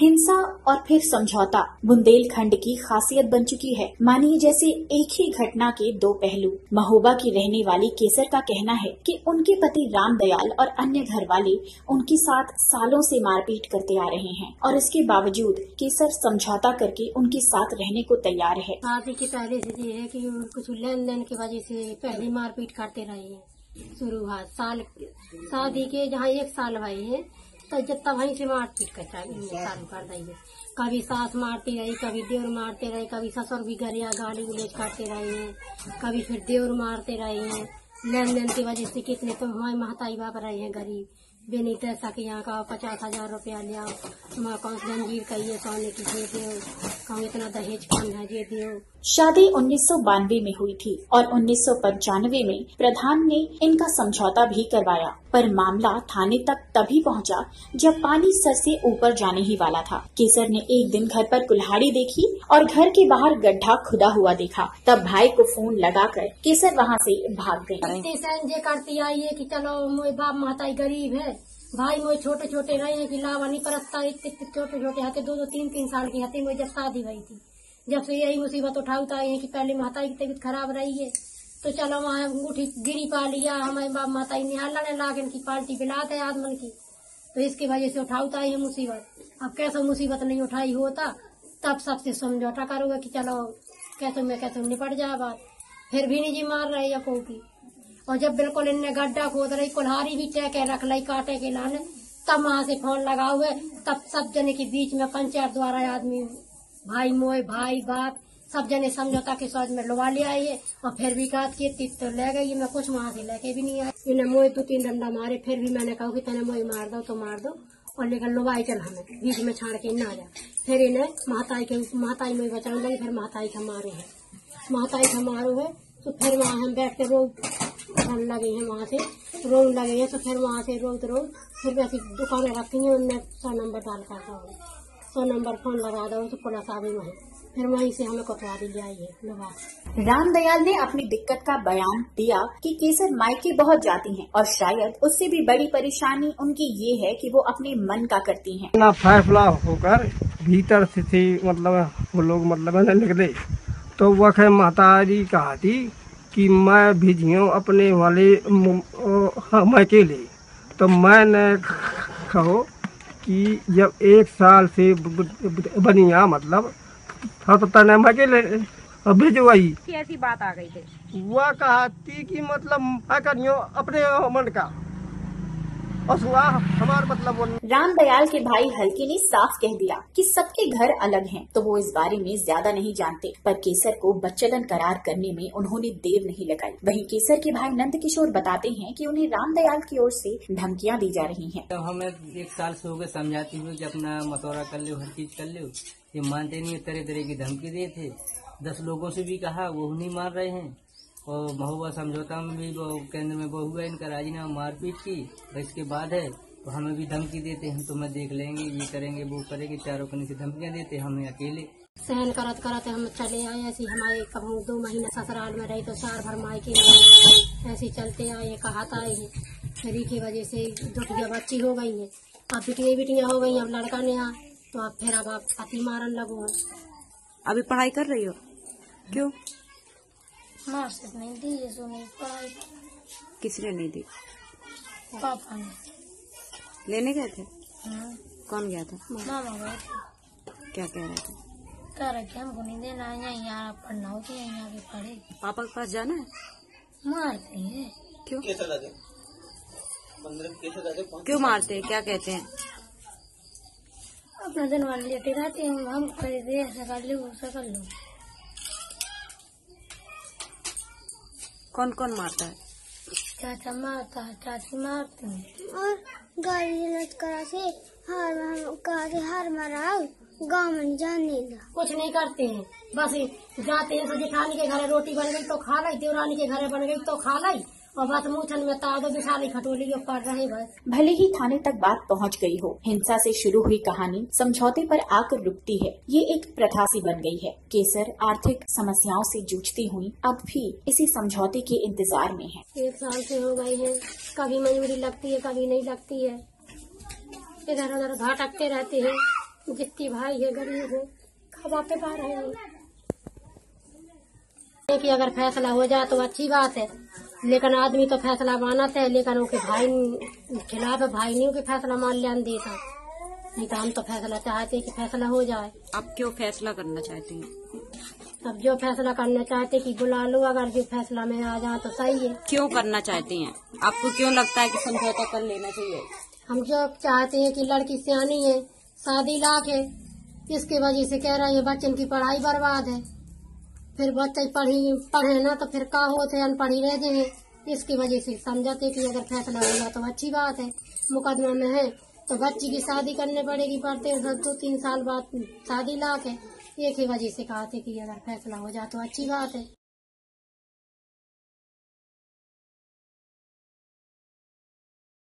हिंसा और फिर समझौता बुंदेलखंड की खासियत बन चुकी है। मानिए जैसे एक ही घटना के दो पहलू। महोबा की रहने वाली केसर का कहना है कि उनके पति रामदयाल और अन्य घर वाले उनके साथ सालों से मारपीट करते आ रहे हैं और इसके बावजूद केसर समझौता करके उनके साथ रहने को तैयार है। शादी के पहले से ये है कि कुछ लेन देन की वजह से पहले मारपीट करते रहे हैं। शुरुआत साल शादी के जहाँ 1 साल भाई है तो जब तब वहीं से मारपीट चालू कर दी है। कभी सास मारती रही, कभी देवर मारते रहे, कभी ससुर भी गरिया गाली गुलेज करते रहे हैं, कभी फिर देवर मारते रहे हैं। लेन देन की वजह से कितने तो हमारे महताई बाप रहे हैं गरीब, बेनी पैसा के यहाँ का 50,000 रुपया लिया, तुम्हारा कौन जंजीर कहिए सोने की दे दो, कहूँ इतना दहेज कम है दे दो। शादी 1992 में हुई थी और 1995 में प्रधान ने इनका समझौता भी करवाया, पर मामला थाने तक तभी पहुंचा जब पानी सर से ऊपर जाने ही वाला था। केसर ने एक दिन घर पर कुल्हाड़ी देखी और घर के बाहर गड्ढा खुदा हुआ देखा। तब भाई को फोन लगाकर केसर वहां से भाग गई। करती आई है कि चलो मोए बाप महताई गरीब है, भाई मोए छोटे छोटे रहे हैं कि लावा नहीं परसता, इतने छोटे छोटे हाथे 2-2, 3-3 साल की हाथी मोए जब शादी हुई थी, जब से यही मुसीबत उठाता है कि पहले महताई की तबीयत खराब रही है तो चलो वहाँ अंगूठी गिरी पा लिया, हमारे बाप महताई निहाल लड़ने लागे की पार्टी बिलात है आदमन की, तो इसकी वजह से उठाता है मुसीबत। अब कैसे मुसीबत नहीं उठाई होता तब सबसे समझौता करोगे कि चलो कैसे निपट जाए बात, फिर भी नहीं जी मार रहे या को की। और जब बिल्कुल इनने गड्ढा खोद रही, कुल्हाड़ी भी टेके रख लाई काटे के लाने, तब वहाँ से फोन लगा हुए, तब सब जने के बीच में पंचायत द्वारा आदमी भाई मोए भाई बाप सब जने समझौता के सोच में लुवा ले आए और फिर भी कहा कि तो ले गई, मैं कुछ वहाँ से लेके भी नहीं आई। इन्हें मोए 2-3 डंडा मारे, फिर भी मैंने कहा कि तेने मोए मार दो तो मार दो और लेकर लुवाई चल हमें बीच में छाड़ के ना जा। फिर इन्हें महताई में बचाने लगे, फिर महताई का मारो है तो फिर वहाँ हम बैठ के रोज लगे हैं, वहाँ से रोज लगे हैं तो फिर वहाँ से रोज फिर वैसी दुकानें रखी हैं, उनने 100 नंबर डाल कर 100 नंबर फोन लगा दो तो पुलिस आ गई वहीं, फिर वहीं से हमें कोतवाली ले आई है। रामदयाल ने अपनी दिक्कत का बयान दिया कि केसर मायके बहुत जाती हैं और शायद उससे भी बड़ी परेशानी उनकी ये है कि वो अपने मन का करती हैं। ना फैसला होकर भीतर से थी, मतलब वो लोग निकले तो वह महतारी कहा थी कि मैं भेजियो अपने वाले मायके ले, तो मैंने कहो कि जब 1 साल से बनिया मतलब पता नहीं मैं के भिजवाई ऐसी बात आ गई थी। वह कहा थी कि मतलब मैं करियो अपने मन का हमार मतलब। रामदयाल के भाई हल्के ने साफ कह दिया कि सबके घर अलग हैं, तो वो इस बारे में ज्यादा नहीं जानते, पर केसर को बच्चलन करार करने में उन्होंने देर नहीं लगाई। वहीं केसर के भाई नंद किशोर बताते हैं कि उन्हें रामदयाल की ओर से धमकियां दी जा रही हैं। तो हमें 1 साल से हो गए समझाती हूँ कि अपना मशवरा कर लो, हर चीज कर लो, ये मानते नहीं, तरह तरह की धमकी दिए थे। 10 लोगों से भी कहा, वो नहीं मान रहे हैं। और महोबा समझौता में भी केंद्र में बहु है, इनका राजीनामा मारपीट की, इसके बाद है तो हमें भी धमकी देते हैं, तो मैं देख लेंगे, ये करेंगे वो करेंगे, चारों कनी से धमकियां देते, हमें अकेले सहन करते हम चले आए। ऐसे हमारे कभी 2 महीने ससुराल में रही तो 4 भर मायके में ऐसे चलते आए, कहाता है शरीर की वजह से 2 बच्ची हो गई है, अब बिटियां हो गई, अब लड़का ने आ तो अब फिर अब आप पति मारन लगो। अभी पढ़ाई कर रही हो? क्यों? मार्क्स नहीं दी है, सो नहीं पढ़ाई। किसने नहीं दी? पापा ने। लेने गए थे? हाँ। कौन गया था? मामा गए थे। क्या कह रहे थे? कह रहे थे हमको नहीं देना है, यहाँ पढ़ना हो तो यहीं आगे पढ़े। पापा के पास जाना है? मारते हैं। क्यों? क्यों मारते हैं? क्या कहते हैं? अपना दिन वाले लेते रहते हैं, हम खरीदे ऐसा कर लो वैसा कर लो। कौन कौन मारता है? चाचा मारता है, चाची मारती है। और गाड़ी करा से हार मारा गाँव में जाने ला कुछ नहीं करते हैं, बस जाते हैं। तो जेठानी के घर रोटी बन गई तो खा लाई, देवरानी के घर बन गई तो खा लाई, और बस मुठन में तादो बिछाली खटोली के पड़ रहे बस। भले ही थाने तक बात पहुंच गई हो, हिंसा से शुरू हुई कहानी समझौते पर आकर रुकती है। ये एक प्रथा सी बन गई है। केसर आर्थिक समस्याओं से जूझती हुई अब भी इसी समझौते के इंतजार में है। 1 साल से हो गई है, कभी मजबूरी लगती है कभी नहीं लगती है, इधर उधर भटकते रहते हैं। जितनी भाई है गरीब है खबा पे पा रहे हैं कि अगर फैसला हो जाए तो अच्छी बात है, लेकिन आदमी तो फैसला मानता है, लेकिन उनके भाई खिलाफ भाई नहीं उनके फैसला मान लिया देता। नहीं तो हम तो फैसला चाहते हैं कि फैसला हो जाए। आप क्यों फैसला करना चाहती हैं? अब जो फैसला करना चाहते कि बुला लो, अगर जो फैसला में आ जाए तो सही है। क्यों करना चाहती हैं? आपको क्यों लगता है कि समझौता कर लेना चाहिए? हम जो चाहते हैं कि लड़की सियानी है, शादी लाख है, इसकी वजह से कह रहे हैं बच्चन की पढ़ाई बर्बाद है। फिर बच्चे पढ़े ना तो फिर का होते अनपढ़ी रह गए हैं। इसकी वजह से समझाते कि अगर फैसला होगा तो अच्छी बात है। मुकदमा में है तो बच्ची की शादी करने पड़ेगी, पढ़ते 2-3 साल बाद शादी लाख है। एक ही वजह से कहा थे कि अगर फैसला हो जाए तो अच्छी बात है।